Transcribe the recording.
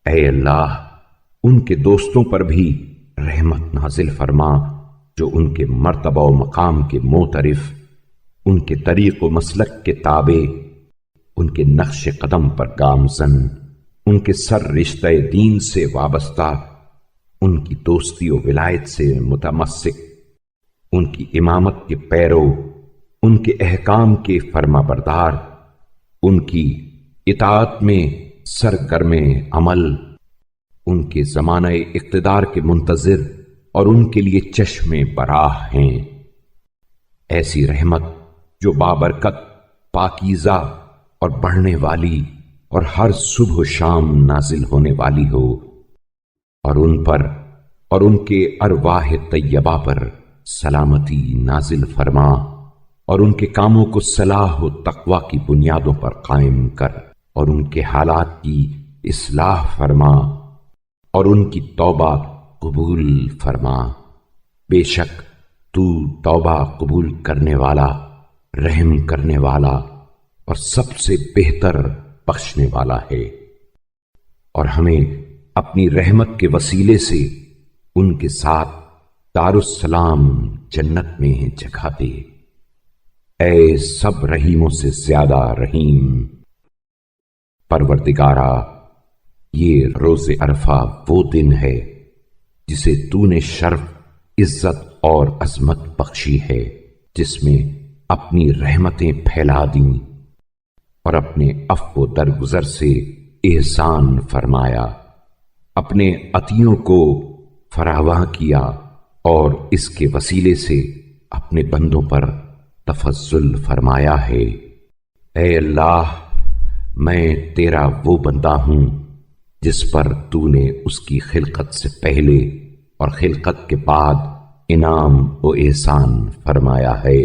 اے اللہ ان کے دوستوں پر بھی رحمت نازل فرما جو ان کے مرتبہ و مقام کے معترف، ان کے طریق و مسلک کے تابع، ان کے نقش قدم پر گامزن، ان کے سر رشتہ دین سے وابستہ، ان کی دوستی و ولایت سے متمسک، ان کی امامت کے پیرو، ان کے احکام کے فرما بردار، ان کی اطاعت میں سرگرم عمل، ان کے زمانہ اقتدار کے منتظر اور ان کے لیے چشم براہ ہیں۔ ایسی رحمت جو بابرکت، پاکیزہ اور بڑھنے والی اور ہر صبح و شام نازل ہونے والی ہو، اور ان پر اور ان کے ارواح طیبہ پر سلامتی نازل فرما، اور ان کے کاموں کو صلاح و تقوی کی بنیادوں پر قائم کر، اور ان کے حالات کی اصلاح فرما، اور ان کی توبہ قبول فرما۔ بے شک تو توبہ قبول کرنے والا، رحم کرنے والا اور سب سے بہتر بخشنے والا ہے۔ اور ہمیں اپنی رحمت کے وسیلے سے ان کے ساتھ دارالسلام جنت میں جگہ دے، اے سب رحیموں سے زیادہ رحیم۔ پروردگارا، یہ روز عرفہ وہ دن ہے جسے تو نے شرف، عزت اور عظمت بخشی ہے، جس میں اپنی رحمتیں پھیلا دیں اور اپنے عفو و درگزر سے احسان فرمایا، اپنے عطیوں کو فراواں کیا اور اس کے وسیلے سے اپنے بندوں پر تفضل فرمایا ہے۔ اے اللہ، میں تیرا وہ بندہ ہوں جس پر تو نے اس کی خلقت سے پہلے اور خلقت کے بعد انعام و احسان فرمایا ہے۔